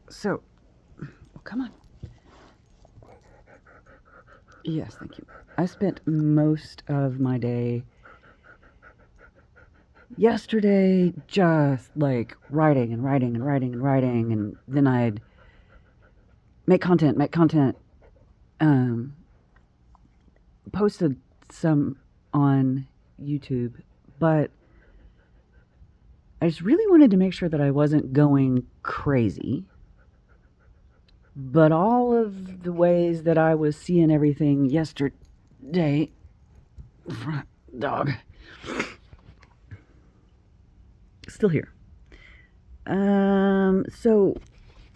So, come on. Yes, thank you. I spent most of my day yesterday just like writing and writing and writing and writing, and then I'd make content, um, posted some on YouTube, but I just really wanted to make sure that I wasn't going crazy. But all of the ways that I was seeing everything yesterday, dog, still here. So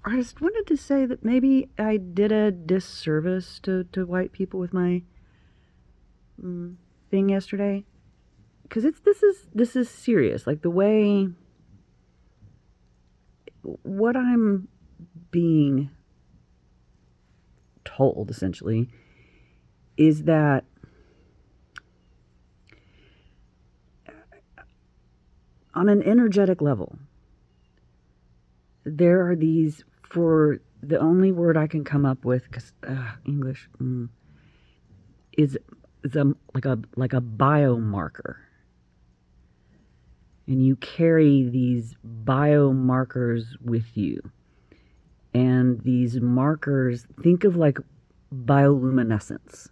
I just wanted to say that maybe I did a disservice to white people with my thing yesterday, because this is serious. Like the way what I'm being told essentially is that on an energetic level, there are these, for the only word I can come up with, because English is like a biomarker, and you carry these biomarkers with you, and these markers, think of like bioluminescence.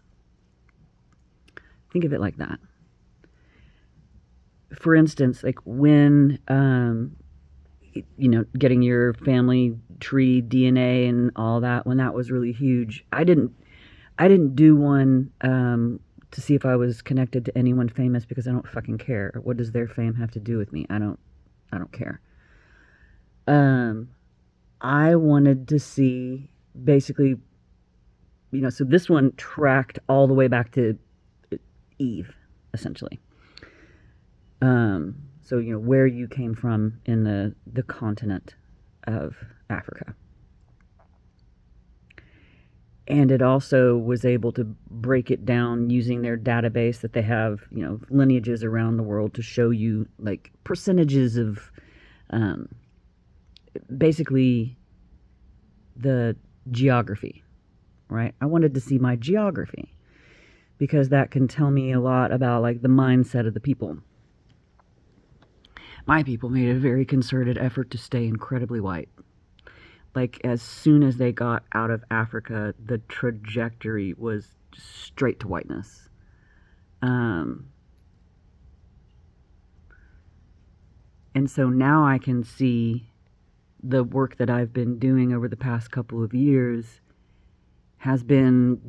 Think of it like that. For instance, like when getting your family tree DNA and all that, when that was really huge, I didn't do one to see if I was connected to anyone famous, because I don't fucking care. What does their fame have to do with me? I don't care. I wanted to see basically, so this one tracked all the way back to Eve, essentially. So where you came from in the continent of Africa. And it also was able to break it down using their database that they have, lineages around the world, to show you like percentages of basically the geography, right? I wanted to see my geography, because that can tell me a lot about like the mindset of the people. My people made a very concerted effort to stay incredibly white. Like as soon as they got out of Africa, the trajectory was straight to whiteness. And so now I can see the work that I've been doing over the past couple of years has been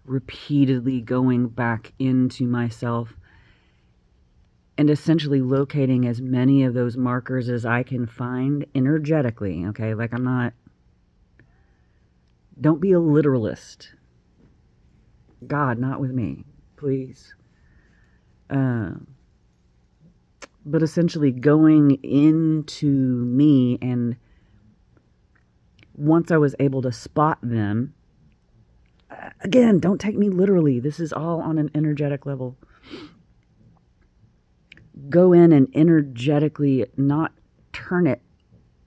repeatedly going back into myself and essentially locating as many of those markers as I can find energetically. Okay, like don't be a literalist. God, not with me, please. But essentially going into me, and once I was able to spot them, again, don't take me literally. This is all on an energetic level. Go in and energetically not turn it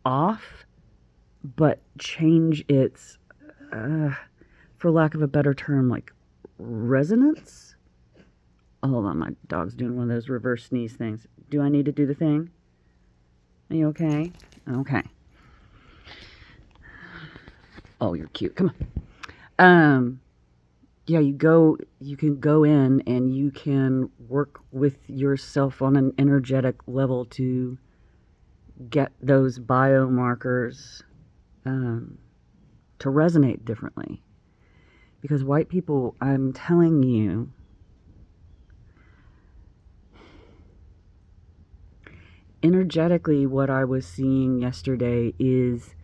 off, but change its, for lack of a better term, like resonance. Oh, hold on, my dog's doing one of those reverse sneeze things. Do I need to do the thing? Are you okay? Okay. Oh, you're cute. Come on. Yeah, you can go in and you can work with yourself on an energetic level to get those biomarkers to resonate differently. Because white people, I'm telling you, energetically, what I was seeing yesterday is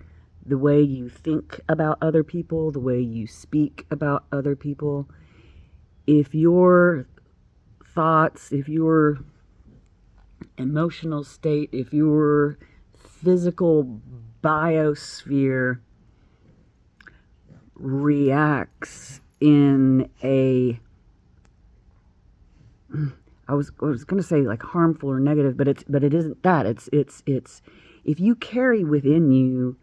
the way you think about other people, the way you speak about other people. If your thoughts, if your emotional state, if your physical biosphere reacts in a, I was going to say like harmful or negative, but it isn't that. It's If you carry within you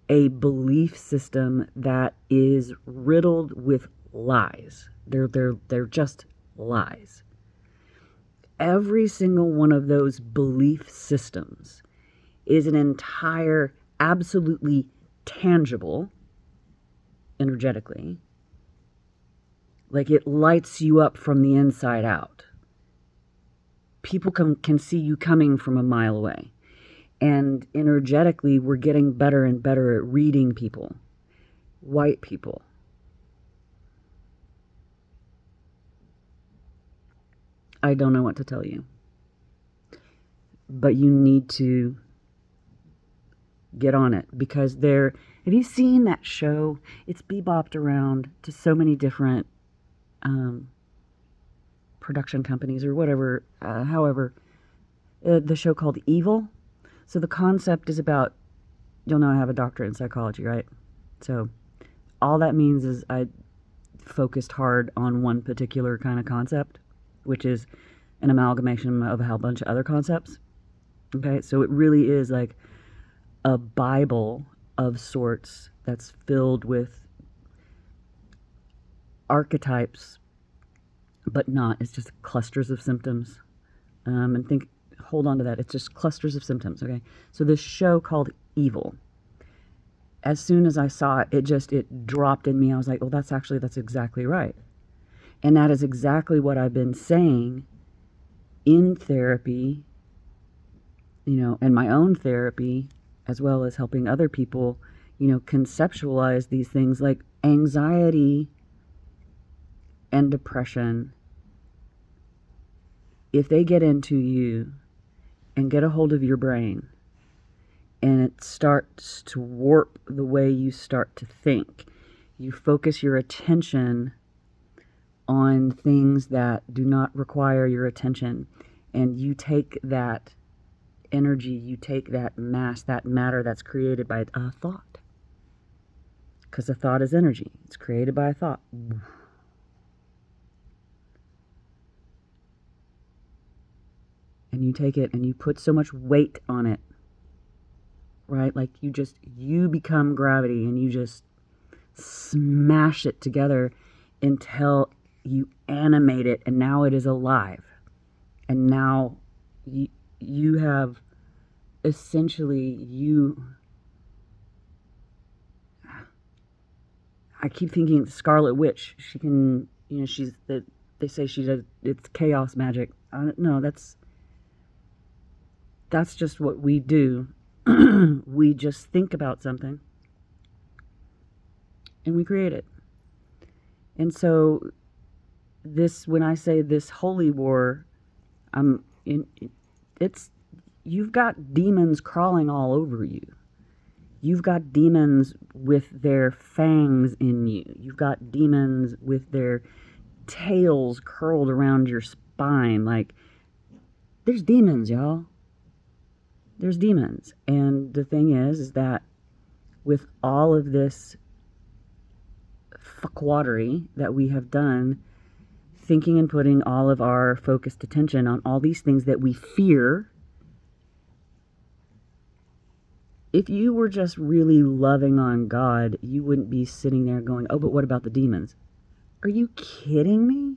a belief system that is riddled with lies, they're just lies. Every single one of those belief systems is an entire, absolutely tangible, energetically, like it lights you up from the inside out. People can see you coming from a mile away. And energetically, we're getting better and better at reading people, white people. I don't know what to tell you. But you need to get on it, because have you seen that show? It's bebopped around to so many different production companies or whatever, however, the show called Evil. So the concept is about, you'll know I have a doctorate in psychology, right? So all that means is I focused hard on one particular kind of concept, which is an amalgamation of a whole bunch of other concepts. Okay, so it really is like a Bible of sorts that's filled with archetypes, but not. It's just clusters of symptoms. Hold on to that. It's just clusters of symptoms, okay? So this show called Evil, as soon as I saw it, it dropped in me. I was like, oh, that's exactly right. And that is exactly what I've been saying in therapy, and my own therapy, as well as helping other people, conceptualize these things like anxiety and depression. If they get into you and get a hold of your brain, and it starts to warp the way you start to think, you focus your attention on things that do not require your attention, and you take that energy, you take that mass, that matter that's created by a thought, because a thought is energy. It's created by a thought. And you take it and you put so much weight on it, right? Like you become gravity, and you just smash it together until you animate it, and now it is alive. And now you have essentially I keep thinking Scarlet Witch. She can, they say it's chaos magic. No, that's just what we do. We just think about something and we create it. And so when I say this holy war, you've got demons crawling all over you. You've got demons with their fangs in you. You've got demons with their tails curled around your spine. Like, there's demons, y'all. There's demons. And the thing is that with all of this fuckwatery that we have done, thinking and putting all of our focused attention on all these things that we fear, if you were just really loving on God, you wouldn't be sitting there going, oh, but what about the demons? Are you kidding me?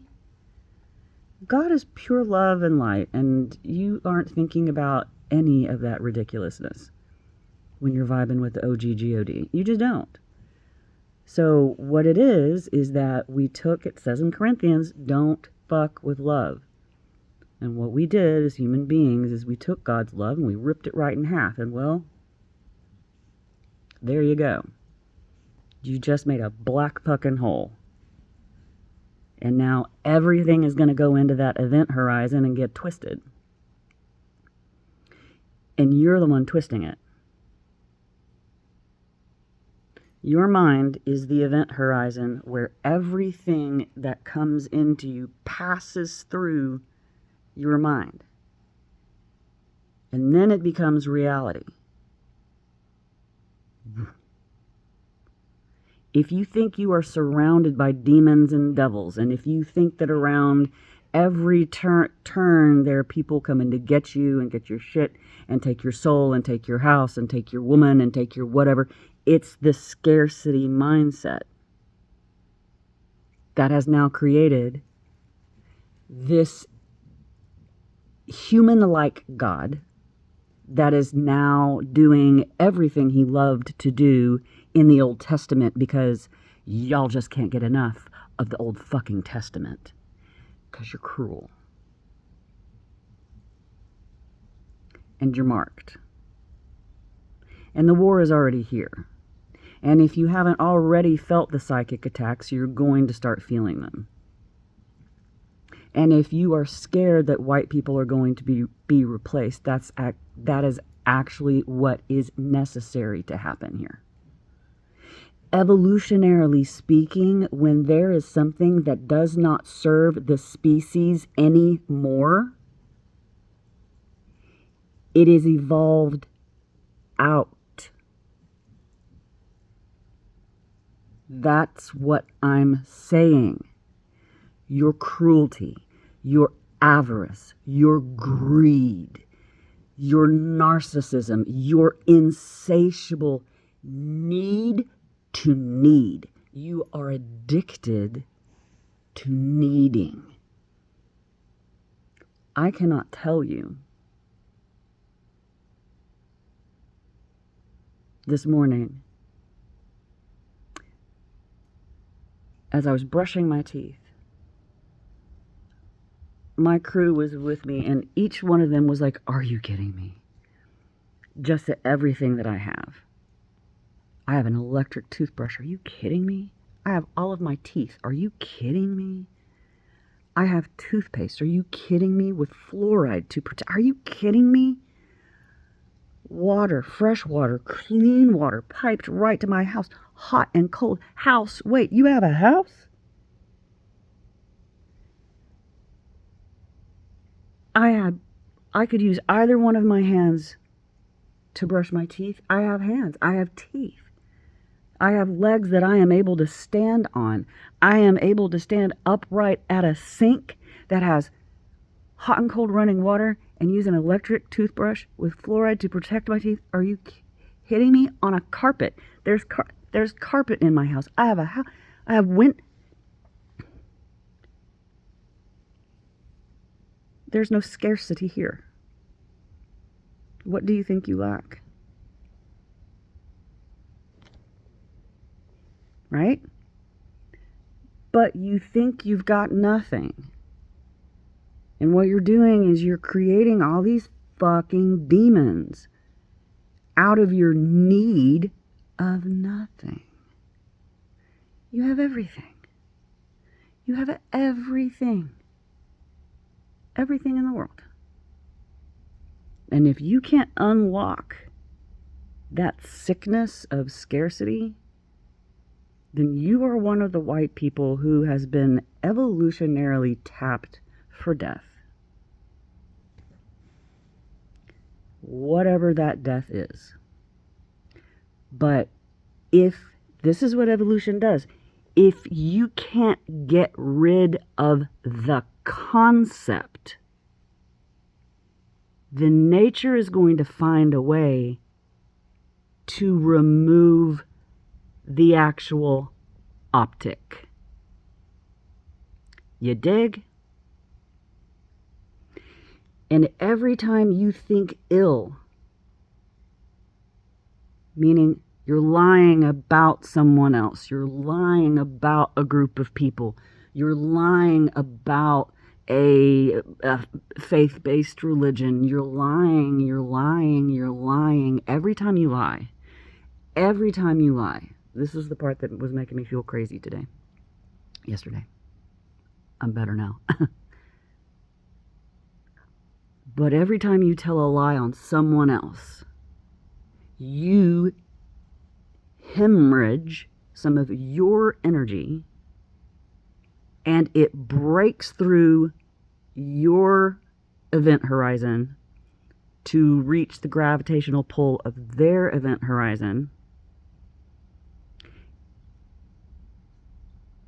God is pure love and light, and you aren't thinking about any of that ridiculousness when you're vibing with the OG God. You just don't. So what it is that it says in Corinthians, don't fuck with love. And what we did as human beings is we took God's love and we ripped it right in half. And well, there you go. You just made a black fucking hole. And now everything is going to go into that event horizon and get twisted. And you're the one twisting it. Your mind is the event horizon where everything that comes into you passes through your mind. And then it becomes reality. If you think you are surrounded by demons and devils, and if you think that around every turn there are people coming to get you and get your shit and take your soul and take your house and take your woman and take your whatever. It's the scarcity mindset that has now created this human-like God that is now doing everything he loved to do in the Old Testament, because y'all just can't get enough of the Old fucking Testament because you're cruel and you're marked. And the war is already here. And if you haven't already felt the psychic attacks, you're going to start feeling them. And if you are scared that white people are going to be replaced, that is actually what is necessary to happen here. Evolutionarily speaking, when there is something that does not serve the species anymore, it is evolved out. That's what I'm saying. Your cruelty, your avarice, your greed, your narcissism, your insatiable need to need. You are addicted to needing. I cannot tell you. This morning, as I was brushing my teeth, my crew was with me, and each one of them was like, "Are you kidding me?" Just at everything that I have. I have an electric toothbrush. Are you kidding me? I have all of my teeth. Are you kidding me? I have toothpaste. Are you kidding me? With fluoride to protect. Are you kidding me? Water, fresh water, clean water, piped right to my house. Hot and cold. House. Wait, you have a house? I could use either one of my hands to brush my teeth. I have hands. I have teeth. I have legs that I am able to stand on. I am able to stand upright at a sink that has hot and cold running water and use an electric toothbrush with fluoride to protect my teeth. Are you kidding me? On a carpet. There's carpet in my house. I have a house. I have There's no scarcity here. What do you think you lack? Right? But you think you've got nothing. And what you're doing is you're creating all these fucking demons out of your need of nothing. You have everything. You have everything. Everything in the world. And if you can't unlock that sickness of scarcity, then you are one of the white people who has been evolutionarily tapped for death. Whatever that death is. But if this is what evolution does, if you can't get rid of the concept, then nature is going to find a way to remove the actual optic. You dig? And every time you think ill, meaning you're lying about someone else, you're lying about a group of people, you're lying about a faith-based religion, you're lying, every time you lie, this is the part that was making me feel crazy yesterday. I'm better now. But every time you tell a lie on someone else, you hemorrhage some of your energy, and it breaks through your event horizon to reach the gravitational pull of their event horizon.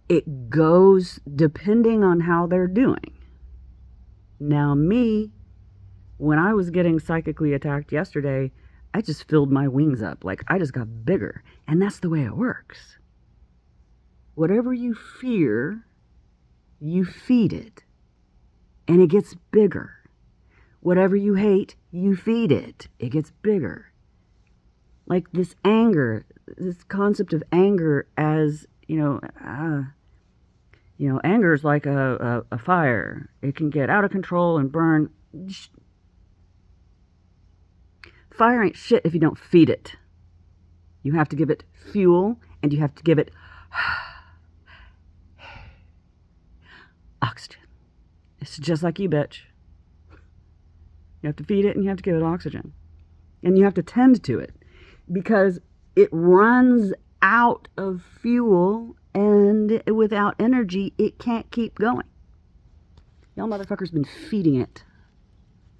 It goes depending on how they're doing. Now me, when I was getting psychically attacked yesterday, I just filled my wings up. Like, I just got bigger. And that's the way it works. Whatever you fear, you feed it. And it gets bigger. Whatever you hate, you feed it. It gets bigger. Like this anger, this concept of anger as, anger is like a fire. It can get out of control and burn. Fire ain't shit if you don't feed it. You have to give it fuel, and you have to give it oxygen. It's just like you, bitch. You have to feed it, and you have to give it oxygen. And you have to tend to it, because it runs out of fuel, and without energy, it can't keep going. Y'all motherfuckers been feeding it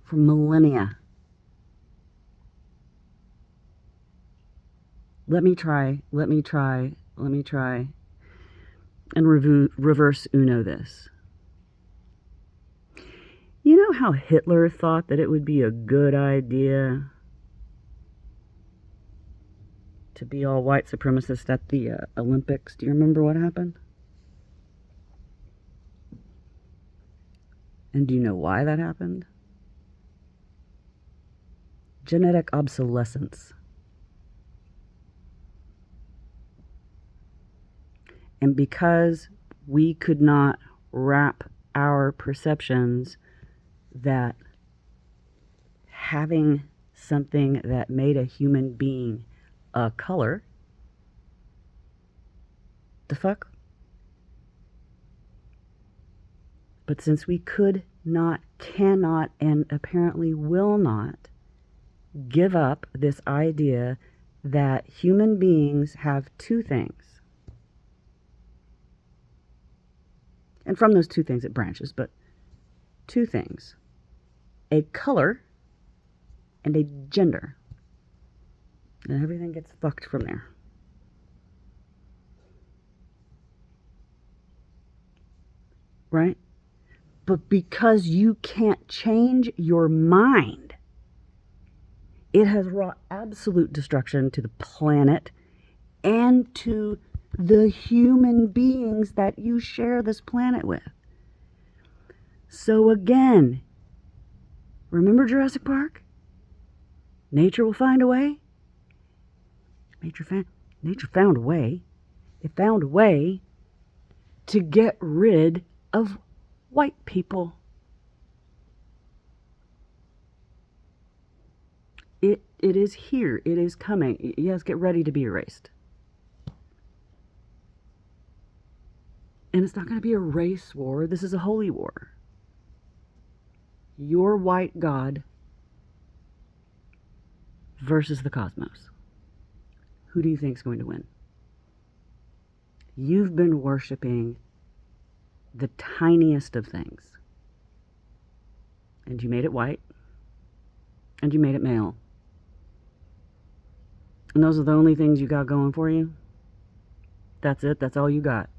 for millennia. Let me try, and reverse Uno this. You know how Hitler thought that it would be a good idea to be all white supremacist at the Olympics? Do you remember what happened? And do you know why that happened? Genetic obsolescence. And because we could not wrap our perceptions that having something that made a human being a color, the fuck? But since we could not, cannot, and apparently will not give up this idea that human beings have two things. And from those two things it branches, but two things. A color and a gender. And everything gets fucked from there. Right? But because you can't change your mind, it has wrought absolute destruction to the planet and to the human beings that you share this planet with. So again, remember Jurassic Park? Nature will find a way. Nature found a way. It found a way to get rid of white people. It is here. It is coming. Yes, get ready to be erased. And it's not going to be a race war. This is a holy war. Your white God versus the cosmos. Who do you think is going to win? You've been worshiping the tiniest of things. And you made it white. And you made it male. And those are the only things you got going for you? That's it? That's all you got?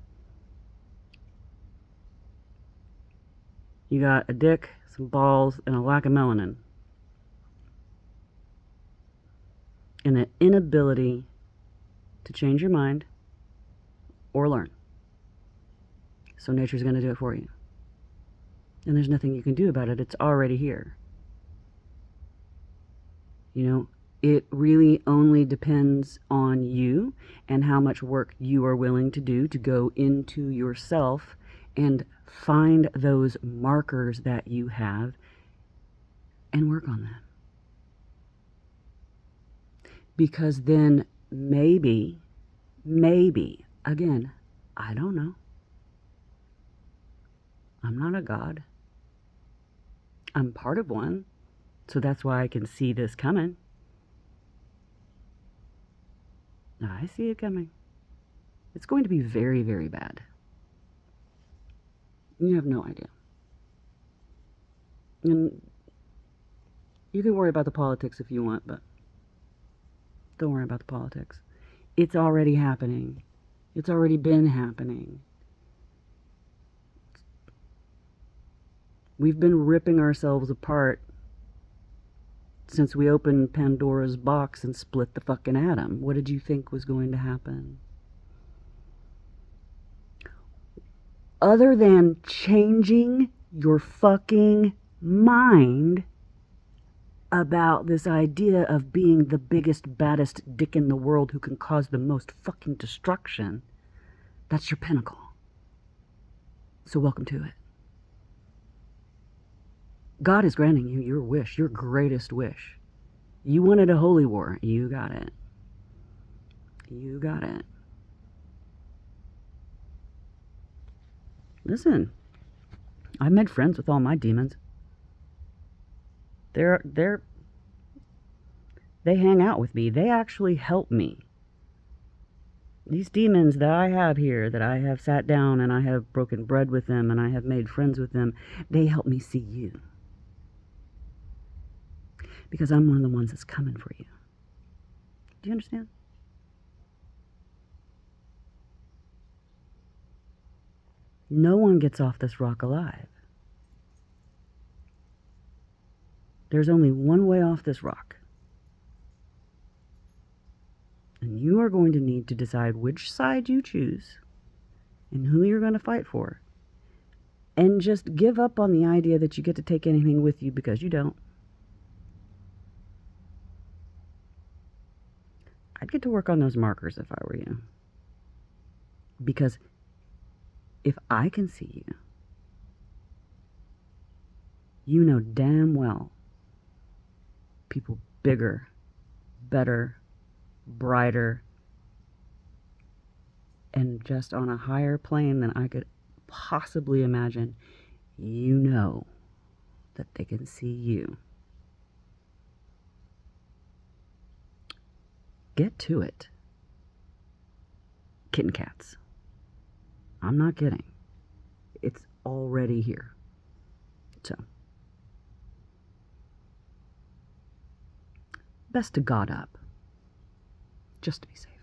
You got a dick, some balls, and a lack of melanin. And an inability to change your mind or learn. So nature's going to do it for you. And there's nothing you can do about it. It's already here. It really only depends on you and how much work you are willing to do to go into yourself and find those markers that you have and work on them. Because then maybe, again, I don't know. I'm not a god. I'm part of one, so that's why I can see this coming. I see it coming. It's going to be very, very bad. You have no idea. And you can worry about the politics if you want, but don't worry about the politics. It's already happening. It's already been happening. We've been ripping ourselves apart since we opened Pandora's box and split the fucking atom. What did you think was going to happen? Other than changing your fucking mind about this idea of being the biggest, baddest dick in the world who can cause the most fucking destruction, that's your pinnacle. So welcome to it. God is granting you your wish, your greatest wish. You wanted a holy war. You got it. You got it. Listen, I've made friends with all my demons. They hang out with me. They actually help me. These demons that I have here, that I have sat down and I have broken bread with them and I have made friends with them, they help me see you. Because I'm one of the ones that's coming for you. Do you understand? No one gets off this rock alive. There's only one way off this rock. And you are going to need to decide which side you choose and who you're going to fight for. And just give up on the idea that you get to take anything with you, because you don't. I'd get to work on those markers if I were you. Because if I can see you, you know damn well people bigger, better, brighter, and just on a higher plane than I could possibly imagine, you know that they can see you. Get to it. Kitten cats. I'm not kidding. It's already here. So, best to God up, just to be safe.